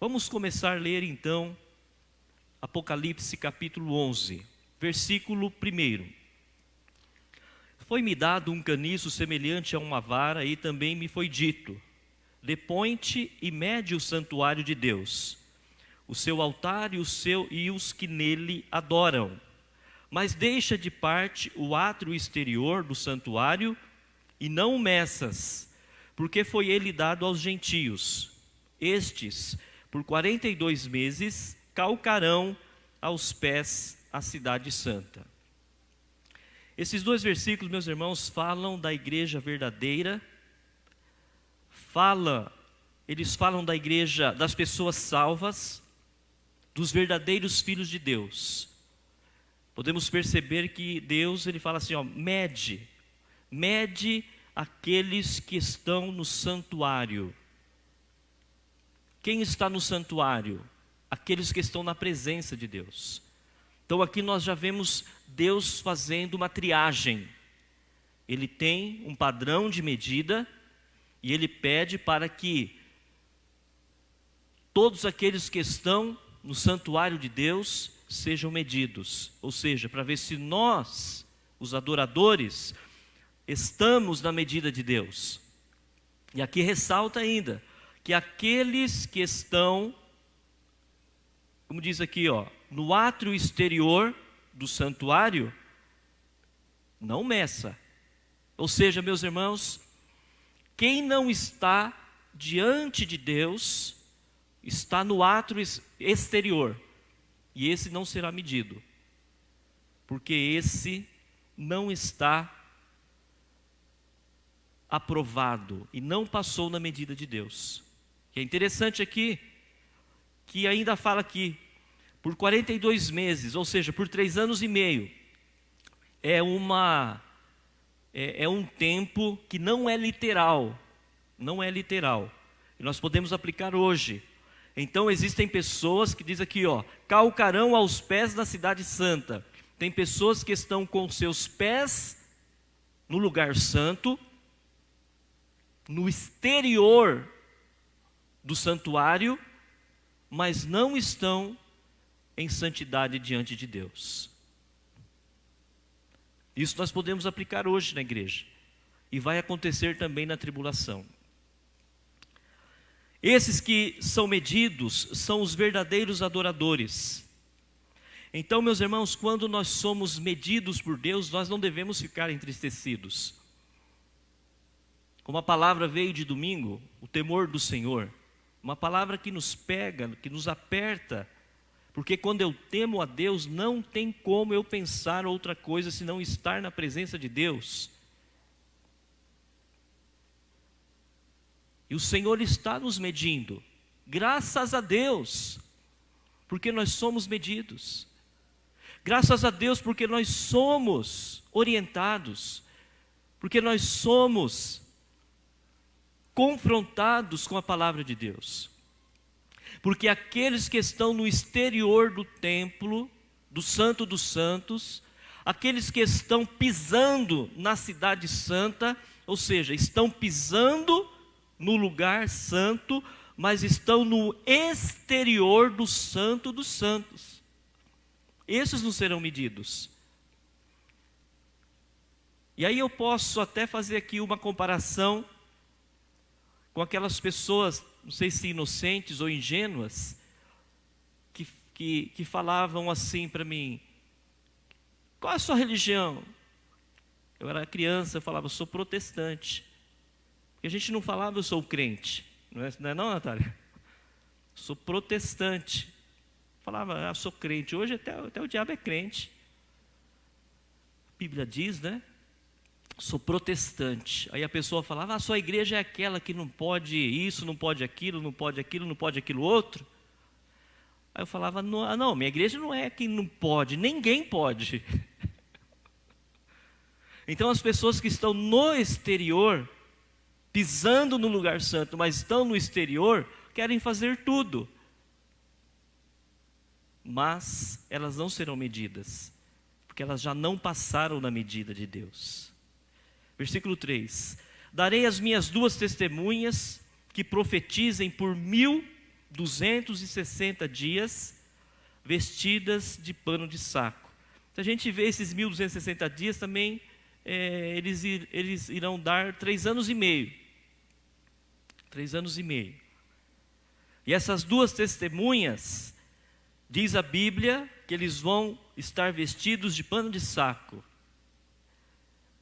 Vamos começar a ler então Apocalipse capítulo 11, versículo 1. Foi-me dado um caniço semelhante a uma vara, e também me foi dito: depõe-te e mede o santuário de Deus, o seu altar e os que nele adoram. Mas deixa de parte o átrio exterior do santuário e não o meças, porque foi ele dado aos gentios. Estes, por 42 meses, calcarão aos pés a cidade santa. Esses dois versículos, meus irmãos, falam da igreja verdadeira, eles falam da igreja, das pessoas salvas, dos verdadeiros filhos de Deus. Podemos perceber que Deus, ele fala assim, mede aqueles que estão no santuário. Quem está no santuário? Aqueles que estão na presença de Deus. Então aqui nós já vemos Deus fazendo uma triagem. Ele tem um padrão de medida e ele pede para que todos aqueles que estão no santuário de Deus sejam medidos. Ou seja, para ver se nós, os adoradores, estamos na medida de Deus. E aqui ressalta ainda que aqueles que estão, como diz aqui, no átrio exterior do santuário, não meça. Ou seja, meus irmãos, quem não está diante de Deus, está no átrio exterior, e esse não será medido, porque esse não está aprovado e não passou na medida de Deus. Que é interessante aqui, que ainda fala aqui, por 42 meses, ou seja, por 3 anos e meio, é um tempo que não é literal, e nós podemos aplicar hoje. Então existem pessoas que diz aqui, calcarão aos pés da cidade santa. Tem pessoas que estão com seus pés no lugar santo, no exterior do santuário, mas não estão em santidade diante de Deus. Isso nós podemos aplicar hoje na igreja, e vai acontecer também na tribulação. Esses que são medidos são os verdadeiros adoradores. Então, meus irmãos, quando nós somos medidos por Deus, nós não devemos ficar entristecidos. Como a palavra veio de domingo, o temor do Senhor, uma palavra que nos pega, que nos aperta, porque quando eu temo a Deus, não tem como eu pensar outra coisa senão estar na presença de Deus. E o Senhor está nos medindo, graças a Deus, porque nós somos medidos. Graças a Deus porque nós somos orientados, porque nós somos confrontados com a palavra de Deus. Porque aqueles que estão no exterior do templo, do Santo dos Santos, aqueles que estão pisando na cidade santa, ou seja, estão pisando no lugar santo, mas estão no exterior do Santo dos Santos. Esses não serão medidos. E aí eu posso até fazer aqui uma comparação com aquelas pessoas, não sei se inocentes ou ingênuas, que falavam assim para mim: qual é a sua religião? Eu era criança, eu falava, eu sou protestante. E a gente não falava, eu sou crente. Não é não, Natália? Sou protestante. Falava, sou crente. Hoje até o diabo é crente. A Bíblia diz, né? Sou protestante. Aí a pessoa falava, a sua igreja é aquela que não pode isso, não pode aquilo, não pode aquilo, não pode aquilo outro. Aí eu falava, não, minha igreja não é quem não pode, ninguém pode. Então as pessoas que estão no exterior, pisando no lugar santo, mas estão no exterior, querem fazer tudo. Mas elas não serão medidas, porque elas já não passaram na medida de Deus. Versículo 3: darei as minhas 2 testemunhas que profetizem por 1000 260 dias vestidas de pano de saco. Se a gente vê esses 1260 dias também, eles irão dar 3 anos e meio. 3 anos e meio. E essas duas testemunhas, diz a Bíblia, que eles vão estar vestidos de pano de saco.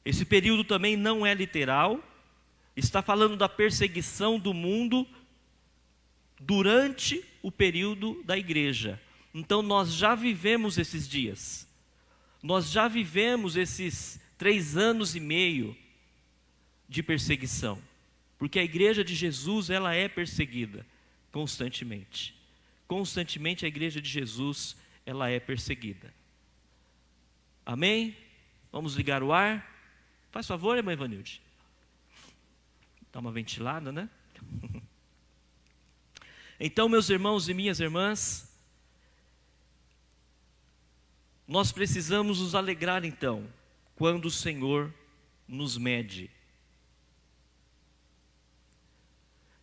Esse período também não é literal, está falando da perseguição do mundo durante o período da igreja. Então nós já vivemos esses dias, nós já vivemos esses 3 anos e meio de perseguição, porque a igreja de Jesus, ela é perseguida constantemente. Constantemente a igreja de Jesus, ela é perseguida. Amém? Vamos ligar o ar? Faz favor, irmã Ivanilde. Dá uma ventilada, né? Então, meus irmãos e minhas irmãs, nós precisamos nos alegrar então, quando o Senhor nos mede.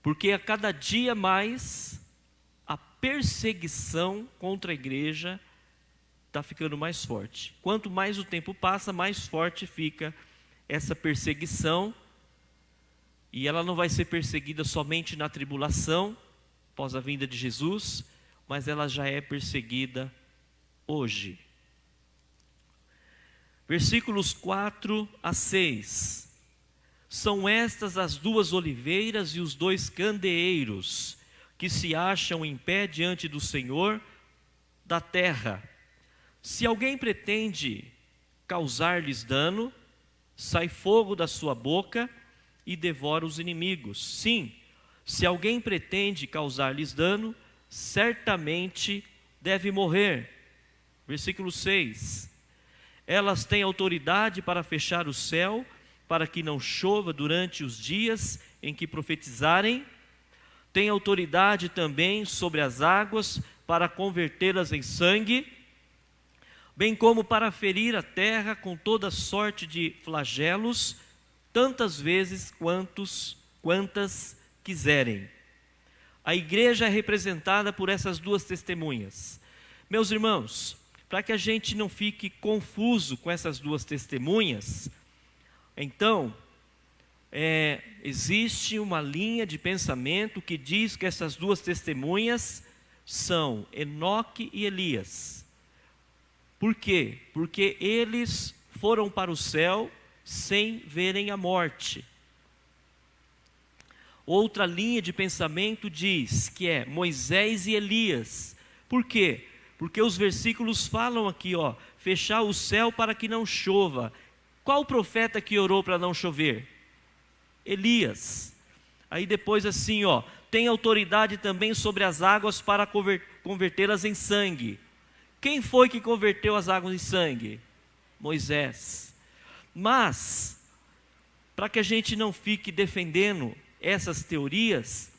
Porque a cada dia mais, a perseguição contra a igreja está ficando mais forte. Quanto mais o tempo passa, mais forte fica essa perseguição. E ela não vai ser perseguida somente na tribulação, após a vinda de Jesus, mas ela já é perseguida hoje. Versículos 4 a 6. São estas as 2 oliveiras e os 2 candeeiros, que se acham em pé diante do Senhor da terra. Se alguém pretende causar-lhes dano, sai fogo da sua boca e devora os inimigos. Sim, se alguém pretende causar-lhes dano, certamente deve morrer. Versículo 6. Elas têm autoridade para fechar o céu, para que não chova durante os dias em que profetizarem. Têm autoridade também sobre as águas, para convertê-las em sangue, bem como para ferir a terra com toda sorte de flagelos, tantas vezes quantas quiserem. A igreja é representada por essas 2 testemunhas. Meus irmãos, para que a gente não fique confuso com essas 2 testemunhas, então, existe uma linha de pensamento que diz que essas 2 testemunhas são Enoque e Elias. Por quê? Porque eles foram para o céu sem verem a morte. Outra linha de pensamento diz que é Moisés e Elias. Por quê? Porque os versículos falam aqui, fechar o céu para que não chova. Qual o profeta que orou para não chover? Elias. Aí depois assim, tem autoridade também sobre as águas para convertê-las em sangue. Quem foi que converteu as águas em sangue? Moisés. Mas, para que a gente não fique defendendo essas teorias,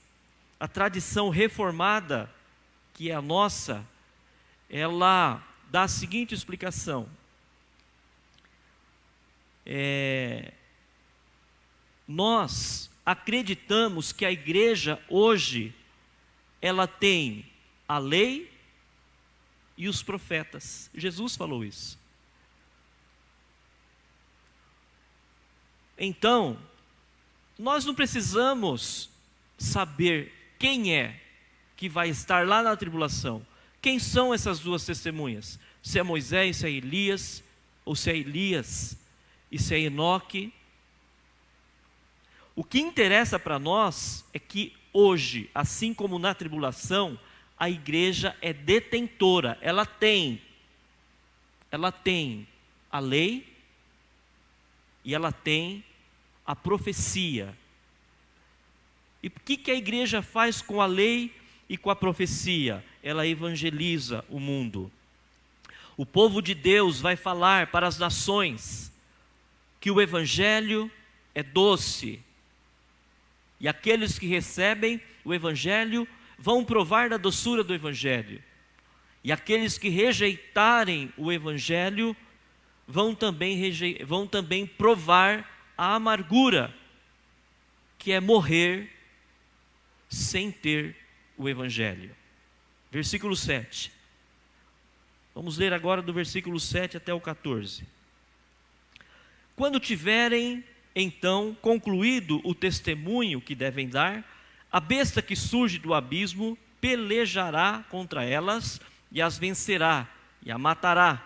a tradição reformada, que é a nossa, ela dá a seguinte explicação. Nós acreditamos que a igreja hoje, ela tem a lei e os profetas. Jesus falou isso. Então, nós não precisamos saber quem é que vai estar lá na tribulação. Quem são essas 2 testemunhas? Se é Moisés, se é Elias, ou se é Elias e se é Enoque. O que interessa para nós é que hoje, assim como na tribulação, a igreja é detentora, ela tem a lei e ela tem a profecia. E o que a igreja faz com a lei e com a profecia? Ela evangeliza o mundo. O povo de Deus vai falar para as nações que o evangelho é doce. E aqueles que recebem o evangelho vão provar da doçura do evangelho. E aqueles que rejeitarem o evangelho vão também provar a amargura, que é morrer sem ter o Evangelho. Versículo 7. Vamos ler agora do versículo 7 até o 14. Quando tiverem, então, concluído o testemunho que devem dar, a besta que surge do abismo pelejará contra elas e as vencerá e a matará.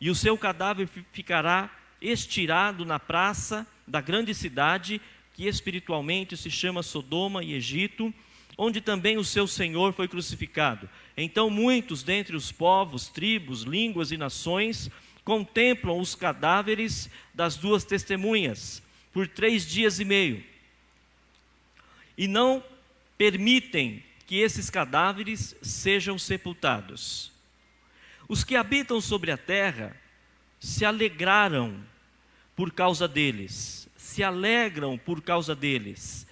E o seu cadáver ficará estirado na praça da grande cidade, que espiritualmente se chama Sodoma e Egito, onde também o seu Senhor foi crucificado. Então muitos dentre os povos, tribos, línguas e nações contemplam os cadáveres das duas testemunhas por 3 dias e meio. E não permitem que esses cadáveres sejam sepultados. Os que habitam sobre a terra se alegraram por causa deles, se alegram por causa deles.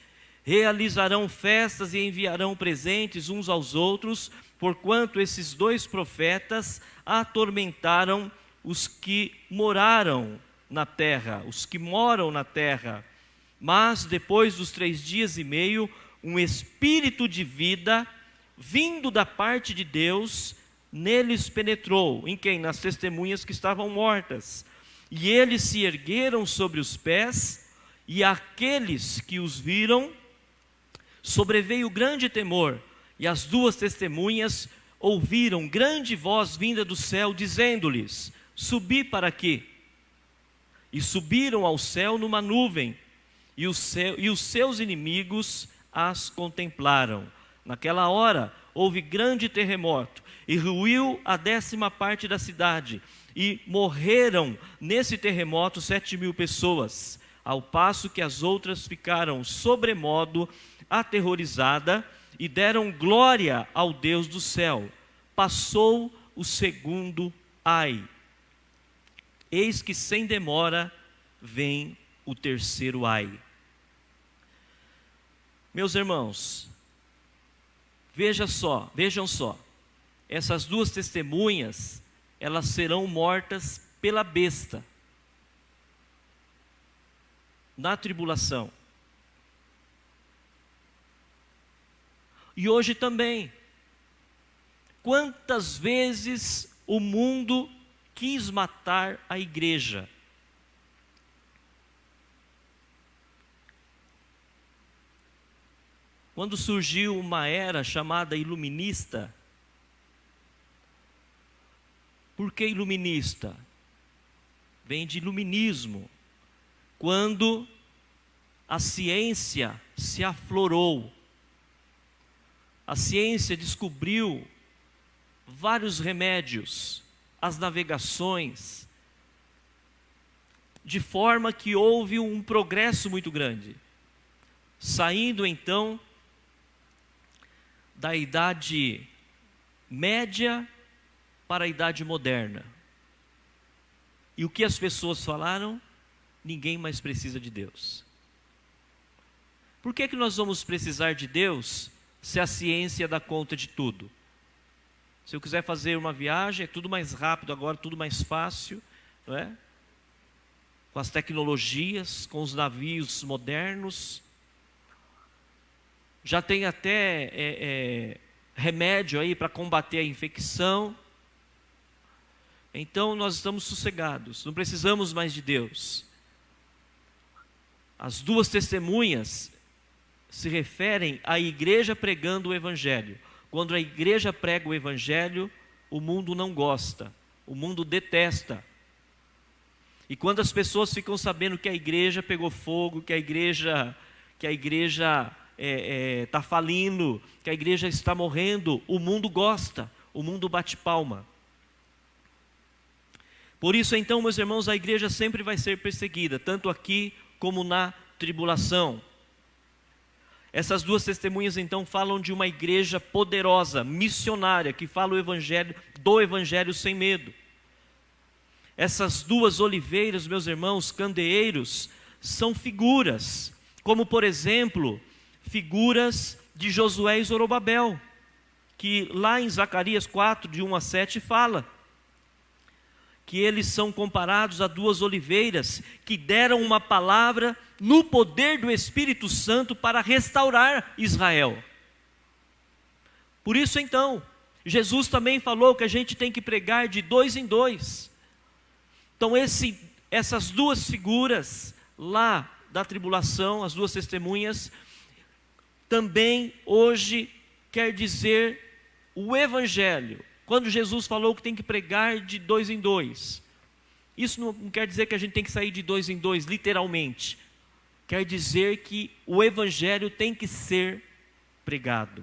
Realizarão festas e enviarão presentes uns aos outros, porquanto esses 2 profetas atormentaram os que moraram na terra, os que moram na terra. Mas depois dos 3 dias e meio, um espírito de vida, vindo da parte de Deus, neles penetrou. Em quem? Nas testemunhas que estavam mortas. E eles se ergueram sobre os pés, e aqueles que os viram, sobreveio grande temor, e as 2 testemunhas ouviram grande voz vinda do céu, dizendo-lhes: subi para quê? E subiram ao céu numa nuvem, e os seus inimigos as contemplaram. Naquela hora houve grande terremoto, e ruiu a 10ª parte da cidade, e morreram nesse terremoto 7.000 pessoas, ao passo que as outras ficaram sobremodo aterrorizadas e deram glória ao Deus do céu. Passou o segundo ai. Eis que sem demora vem o terceiro ai. Meus irmãos, vejam só, essas 2 testemunhas, elas serão mortas pela besta na tribulação. E hoje também, quantas vezes o mundo quis matar a igreja? Quando surgiu uma era chamada iluminista. Por que iluminista? Vem de iluminismo. Quando a ciência se aflorou, a ciência descobriu vários remédios, as navegações, de forma que houve um progresso muito grande, saindo então da Idade Média para a Idade Moderna. E o que as pessoas falaram? Ninguém mais precisa de Deus. Por que nós vamos precisar de Deus se a ciência dá conta de tudo? Se eu quiser fazer uma viagem, é tudo mais rápido agora, tudo mais fácil, não é? Com as tecnologias, com os navios modernos. Já tem até remédio aí para combater a infecção. Então nós estamos sossegados, não precisamos mais de Deus. As 2 testemunhas se referem à igreja pregando o Evangelho. Quando a igreja prega o Evangelho, o mundo não gosta, o mundo detesta. E quando as pessoas ficam sabendo que a igreja pegou fogo, que a igreja está falindo, que a igreja está morrendo, o mundo gosta, o mundo bate palma. Por isso então, meus irmãos, a igreja sempre vai ser perseguida, tanto aqui como na tribulação. Essas 2 testemunhas então falam de uma igreja poderosa, missionária, que fala do evangelho sem medo. Essas 2 oliveiras, meus irmãos, candeeiros, são figuras, como por exemplo, figuras de Josué e Zorobabel, que lá em Zacarias 4, de 1 a 7, fala que eles são comparados a 2 oliveiras que deram uma palavra no poder do Espírito Santo para restaurar Israel. Por isso então, Jesus também falou que a gente tem que pregar de 2 em 2. Então essas duas figuras lá da tribulação, as duas testemunhas, também hoje quer dizer o Evangelho. Quando Jesus falou que tem que pregar de 2 em 2, isso não quer dizer que a gente tem que sair de 2 em 2, literalmente. Quer dizer que o Evangelho tem que ser pregado.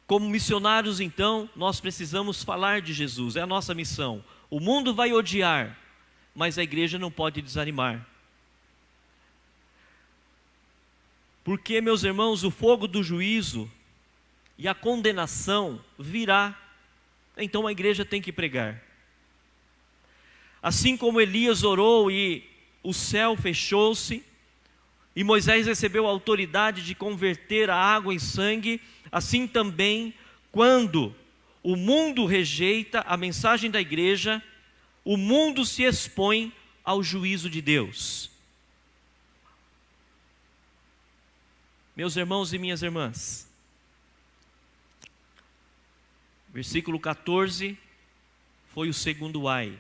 Como missionários, então, nós precisamos falar de Jesus, é a nossa missão. O mundo vai odiar, mas a igreja não pode desanimar. Porque, meus irmãos, o fogo do juízo e a condenação virá, então a igreja tem que pregar. Assim como Elias orou e o céu fechou-se, e Moisés recebeu a autoridade de converter a água em sangue, assim também, quando o mundo rejeita a mensagem da igreja, o mundo se expõe ao juízo de Deus. Meus irmãos e minhas irmãs, versículo 14 foi o segundo ai.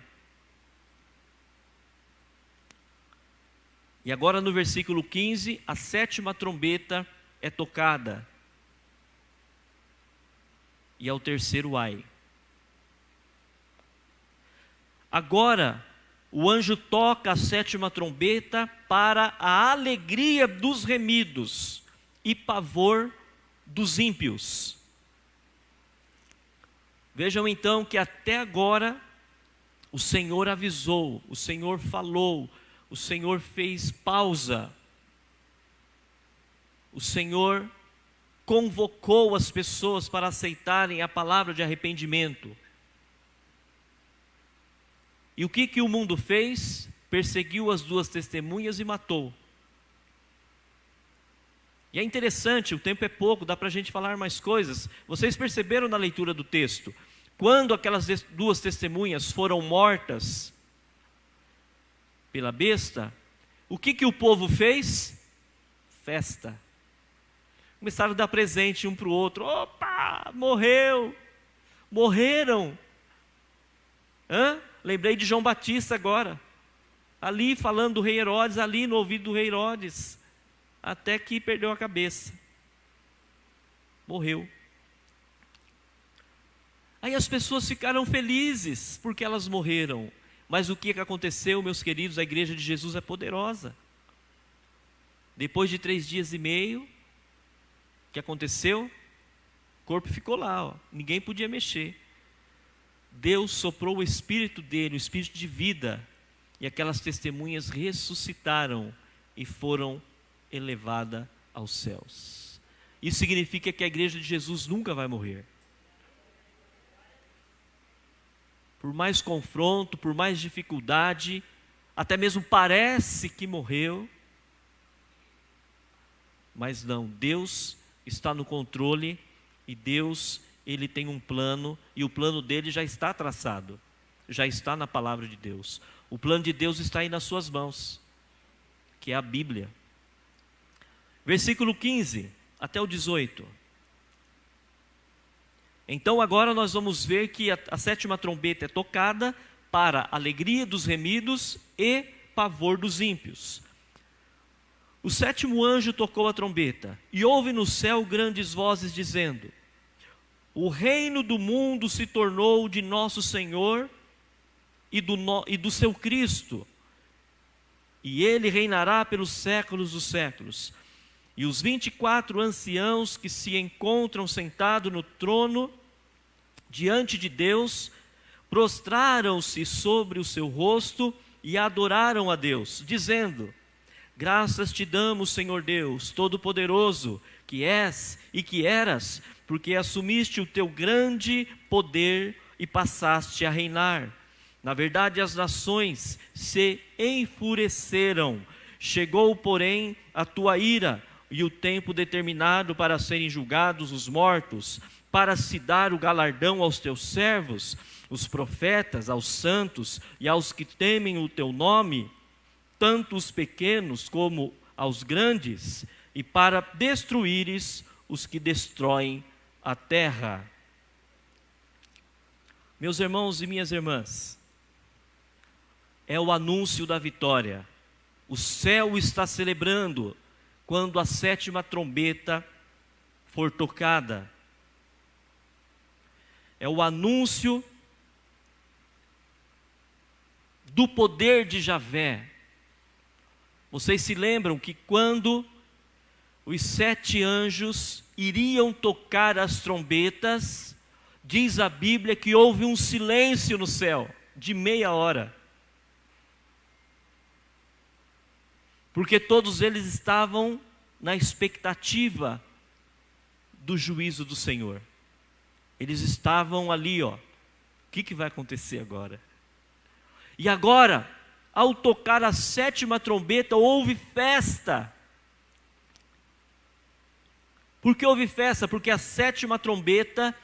E agora no versículo 15, a 7ª trombeta é tocada. E é o terceiro ai. Agora, o anjo toca a 7ª trombeta para a alegria dos remidos e pavor dos ímpios. Vejam então que até agora o Senhor avisou, o Senhor falou, o Senhor fez pausa, o Senhor convocou as pessoas para aceitarem a palavra de arrependimento. E o que o mundo fez? Perseguiu as duas testemunhas e matou. E é interessante, o tempo é pouco, dá para a gente falar mais coisas. Vocês perceberam na leitura do texto, quando aquelas duas testemunhas foram mortas pela besta, o que o povo fez? Festa. Começaram a dar presente um para o outro. Opa, morreram. Lembrei de João Batista agora, ali falando do rei Herodes, ali no ouvido do rei Herodes, até que perdeu a cabeça, morreu. Aí as pessoas ficaram felizes porque elas morreram. Mas o que aconteceu, meus queridos? A igreja de Jesus é poderosa. Depois de 3 dias e meio, o que aconteceu? O corpo ficou lá, ninguém podia mexer. Deus soprou o Espírito dele, o Espírito de vida, e aquelas testemunhas ressuscitaram e foram elevadas aos céus. Isso significa que a igreja de Jesus nunca vai morrer. Por mais confronto, por mais dificuldade, até mesmo parece que morreu, mas não, Deus está no controle e Deus, Ele tem um plano e o plano dele já está traçado, já está na palavra de Deus. O plano de Deus está aí nas suas mãos, que é a Bíblia. Versículo 15 até o 18. Então agora nós vamos ver que a 7ª trombeta é tocada para a alegria dos remidos e pavor dos ímpios. O 7º anjo tocou a trombeta, e houve no céu grandes vozes dizendo: o reino do mundo se tornou de nosso Senhor e do seu Cristo, e ele reinará pelos séculos dos séculos. E os 24 anciãos que se encontram sentados no trono, diante de Deus, prostraram-se sobre o seu rosto e adoraram a Deus, dizendo: graças te damos, Senhor Deus, Todo-Poderoso, que és e que eras, porque assumiste o teu grande poder e passaste a reinar. Na verdade, as nações se enfureceram. Chegou, porém, a tua ira e o tempo determinado para serem julgados os mortos, para se dar o galardão aos teus servos, os profetas, aos santos e aos que temem o teu nome, tanto os pequenos como aos grandes, e para destruíres os que destroem a terra. Meus irmãos e minhas irmãs, é o anúncio da vitória. O céu está celebrando quando a 7ª trombeta for tocada. É o anúncio do poder de Javé. Vocês se lembram que quando os 7 anjos iriam tocar as trombetas, diz a Bíblia que houve um silêncio no céu, de meia hora. Porque todos eles estavam na expectativa do juízo do Senhor. Eles estavam ali, ó. O que vai acontecer agora? E agora, ao tocar a 7ª trombeta, houve festa. Por que houve festa? Porque a 7ª trombeta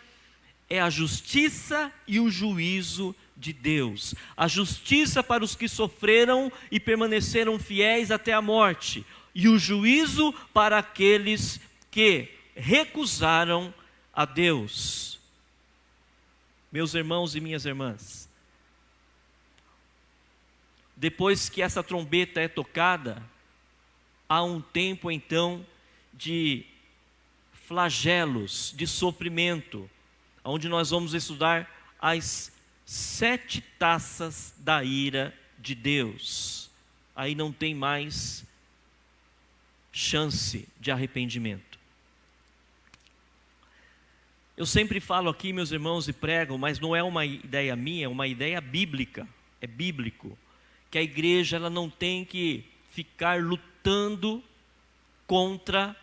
é a justiça e o juízo de Deus. A justiça para os que sofreram e permaneceram fiéis até a morte. E o juízo para aqueles que recusaram a Deus. Meus irmãos e minhas irmãs, depois que essa trombeta é tocada, há um tempo então de flagelos, de sofrimento, onde nós vamos estudar as 7 taças da ira de Deus. Aí não tem mais chance de arrependimento. Eu sempre falo aqui, meus irmãos, e prego, mas não é uma ideia minha, é uma ideia bíblica, é bíblico, que a igreja ela não tem que ficar lutando contra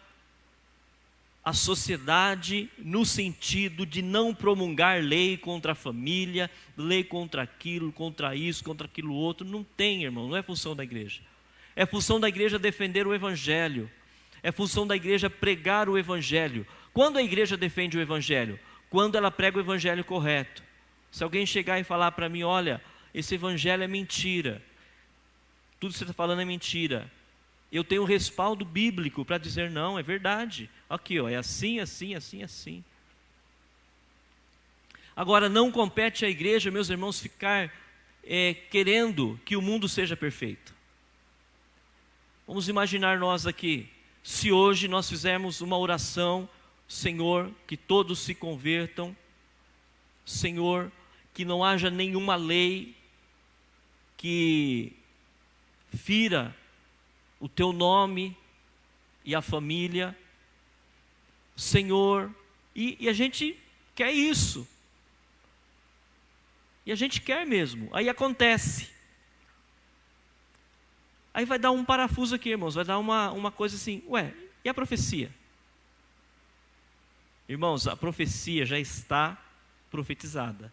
a sociedade no sentido de não promulgar lei contra a família, lei contra aquilo, contra isso, contra aquilo outro. Não tem, irmão, não é função da igreja. É função da igreja defender o evangelho. É função da igreja pregar o evangelho. Quando a igreja defende o evangelho? Quando ela prega o evangelho correto. Se alguém chegar e falar para mim, olha, esse evangelho é mentira, tudo que você está falando é mentira, eu tenho respaldo bíblico para dizer não, é verdade. Aqui, ó, é assim, assim, assim, assim. Agora, não compete à igreja, meus irmãos, ficar querendo que o mundo seja perfeito. Vamos imaginar nós aqui, se hoje nós fizermos uma oração, Senhor, que todos se convertam, Senhor, que não haja nenhuma lei que fira o teu nome e a família, Senhor, e a gente quer isso, e a gente quer mesmo, aí acontece, aí vai dar um parafuso aqui, irmãos, vai dar uma coisa assim, ué, e a profecia? Irmãos, a profecia já está profetizada,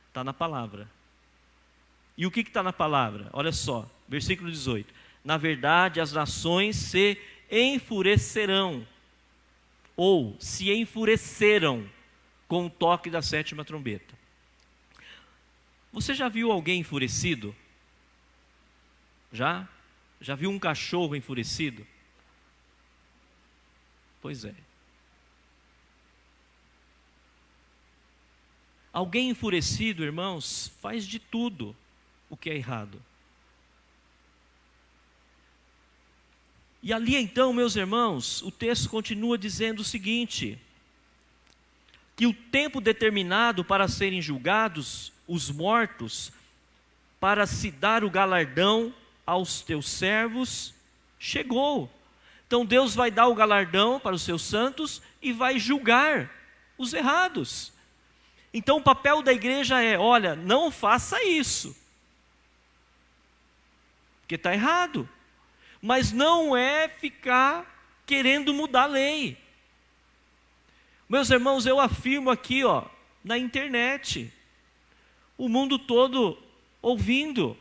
está na palavra. E o que está na palavra? Olha só, versículo 18. Na verdade, as nações se enfurecerão, ou se enfureceram com o toque da 7ª trombeta. Você já viu alguém enfurecido? Já? Já viu um cachorro enfurecido? Pois é. Alguém enfurecido, irmãos, faz de tudo o que é errado. E ali então, meus irmãos, o texto continua dizendo o seguinte, que o tempo determinado para serem julgados os mortos, para se dar o galardão aos teus servos, chegou. Então Deus vai dar o galardão para os seus santos e vai julgar os errados. Então o papel da igreja é, olha, não faça isso, porque está errado. Mas não é ficar querendo mudar a lei. Meus irmãos, eu afirmo aqui, ó, na internet, o mundo todo ouvindo,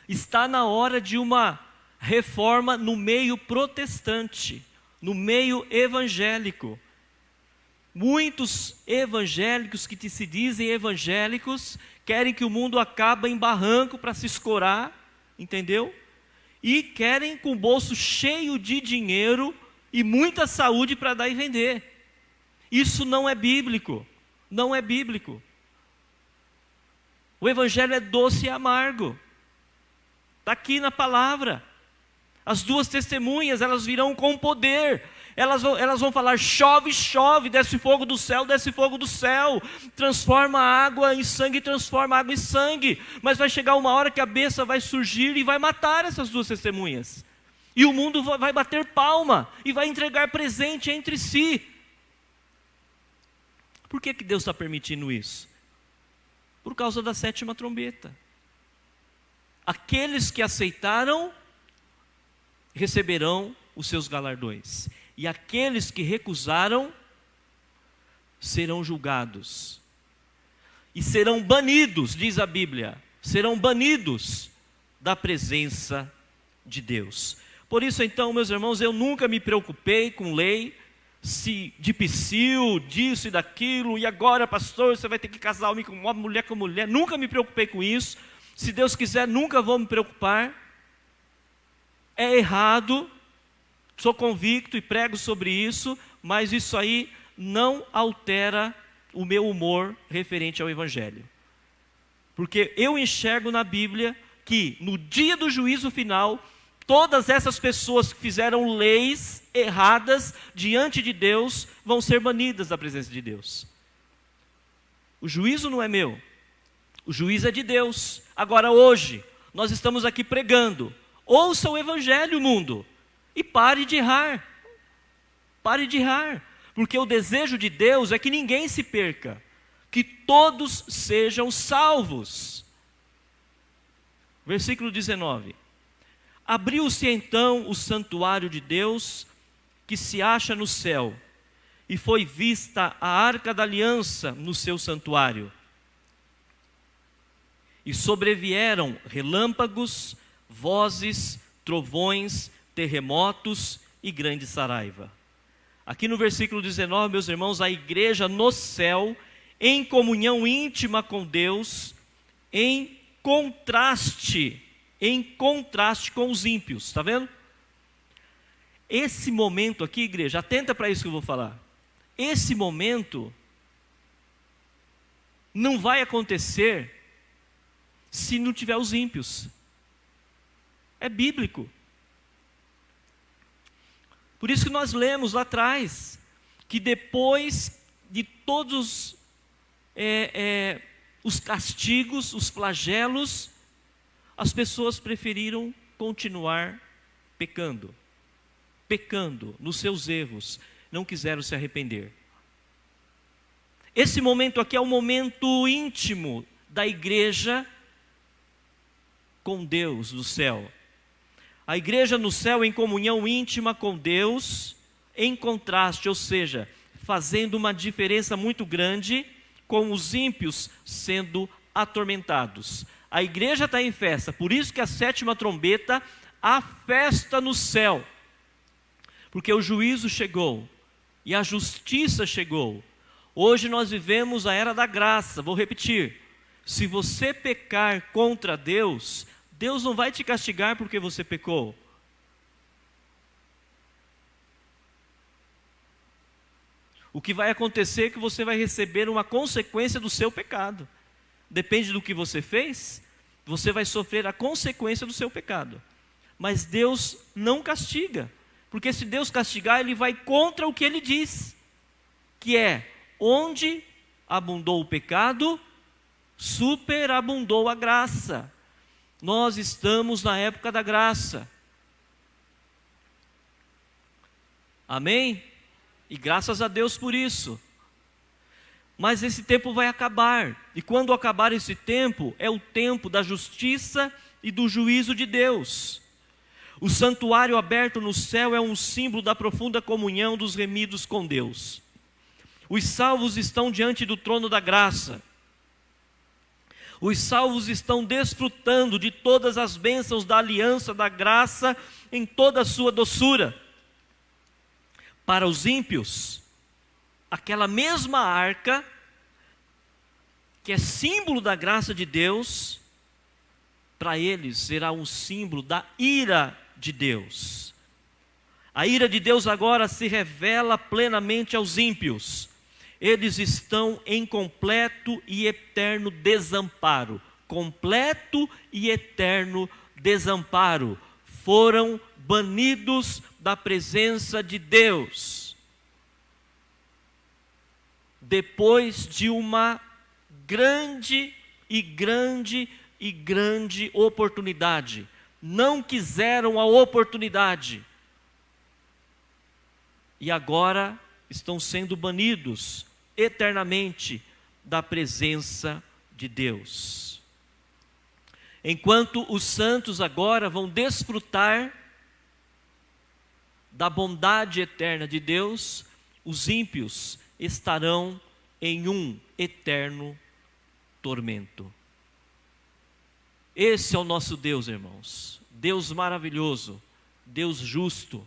está na hora de uma reforma no meio protestante, no meio evangélico. Muitos evangélicos que se dizem evangélicos querem que o mundo acabe em barranco para se escorar, entendeu? E querem com o bolso cheio de dinheiro e muita saúde para dar e vender. Isso não é bíblico. Não é bíblico. O evangelho é doce e amargo. Está aqui na palavra. As duas testemunhas, elas virão com poder. Elas vão falar: chove, chove, desce fogo do céu, desce fogo do céu. Transforma a água em sangue, transforma a água em sangue. Mas vai chegar uma hora que a besta vai surgir e vai matar essas duas testemunhas. E o mundo vai bater palma e vai entregar presente entre si. Por que Deus está permitindo isso? Por causa da 7ª trombeta. Aqueles que aceitaram receberão os seus galardões, e aqueles que recusaram serão julgados e serão banidos, diz a Bíblia, serão banidos da presença de Deus. Por isso então, meus irmãos, eu nunca me preocupei com lei, se de psil, disso e daquilo, e agora, pastor, você vai ter que casar homem com mulher, nunca me preocupei com isso. Se Deus quiser, nunca vou me preocupar. É errado, sou convicto e prego sobre isso, mas isso aí não altera o meu humor referente ao evangelho. Porque eu enxergo na Bíblia que no dia do juízo final, todas essas pessoas que fizeram leis erradas diante de Deus vão ser banidas da presença de Deus. O juízo não é meu, o juízo é de Deus. Agora hoje, nós estamos aqui pregando. Ouça o evangelho, mundo, e pare de errar. Pare de errar, porque o desejo de Deus é que ninguém se perca, que todos sejam salvos. Versículo 19. Abriu-se então o santuário de Deus, que se acha no céu, e foi vista a arca da aliança no seu santuário. E sobrevieram relâmpagos, vozes, trovões, terremotos e grande saraiva. Aqui no versículo 19, meus irmãos, a igreja no céu, em comunhão íntima com Deus, em contraste com os ímpios, está vendo? Esse momento aqui, igreja, atenta para isso que eu vou falar. Esse momento não vai acontecer se não tiver os ímpios. É bíblico. Por isso que nós lemos lá atrás, que depois de todos os castigos, os flagelos, as pessoas preferiram continuar pecando nos seus erros, não quiseram se arrepender. Esse momento aqui é o momento íntimo da igreja com Deus do céu. A igreja no céu em comunhão íntima com Deus, em contraste, ou seja, fazendo uma diferença muito grande com os ímpios sendo atormentados. A igreja está em festa, por isso que a 7ª trombeta, há festa no céu. Porque o juízo chegou e a justiça chegou. Hoje nós vivemos a era da graça. Vou repetir: se você pecar contra Deus, Deus não vai te castigar porque você pecou. O que vai acontecer é que você vai receber uma consequência do seu pecado. Depende do que você fez, você vai sofrer a consequência do seu pecado. Mas Deus não castiga. Porque se Deus castigar, Ele vai contra o que Ele diz. Que é, onde abundou o pecado, superabundou a graça. Nós estamos na época da graça. Amém? E graças a Deus por isso. Mas esse tempo vai acabar. E quando acabar esse tempo, é o tempo da justiça e do juízo de Deus. O santuário aberto no céu é um símbolo da profunda comunhão dos remidos com Deus. Os salvos estão diante do trono da graça. Os salvos estão desfrutando de todas as bênçãos da aliança da graça em toda a sua doçura. Para os ímpios, aquela mesma arca, que é símbolo da graça de Deus, para eles será um símbolo da ira de Deus. A ira de Deus agora se revela plenamente aos ímpios. Eles estão em completo e eterno desamparo. Completo e eterno desamparo. Foram banidos da presença de Deus. Depois de uma grande oportunidade. Não quiseram a oportunidade. E agora estão sendo banidos eternamente da presença de Deus. Enquanto os santos agora vão desfrutar da bondade eterna de Deus, os ímpios estarão em um eterno tormento. Esse é o nosso Deus, irmãos. Deus maravilhoso, Deus justo,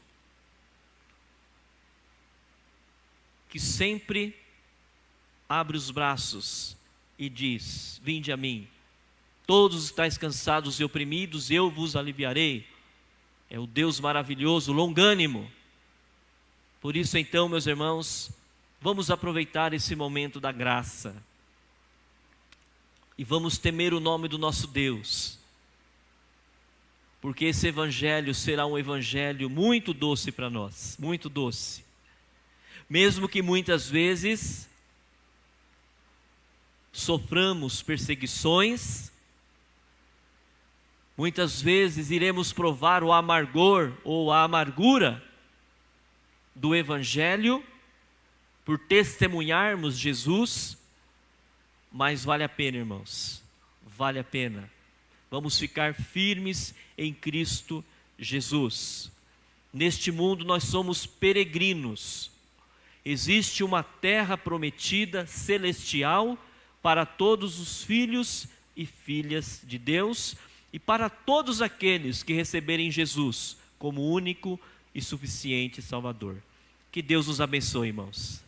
que sempre abre os braços e diz: vinde a mim, todos estáis cansados e oprimidos, eu vos aliviarei. É o Deus maravilhoso, longânimo. Por isso então, meus irmãos, vamos aproveitar esse momento da graça e vamos temer o nome do nosso Deus, porque esse evangelho será um evangelho muito doce para nós, muito doce. Mesmo que muitas vezes soframos perseguições, muitas vezes iremos provar o amargor ou a amargura do evangelho por testemunharmos Jesus, mas vale a pena, irmãos, vale a pena. Vamos ficar firmes em Cristo Jesus. Neste mundo nós somos peregrinos. Existe uma terra prometida celestial para todos os filhos e filhas de Deus e para todos aqueles que receberem Jesus como único e suficiente Salvador. Que Deus nos abençoe, irmãos.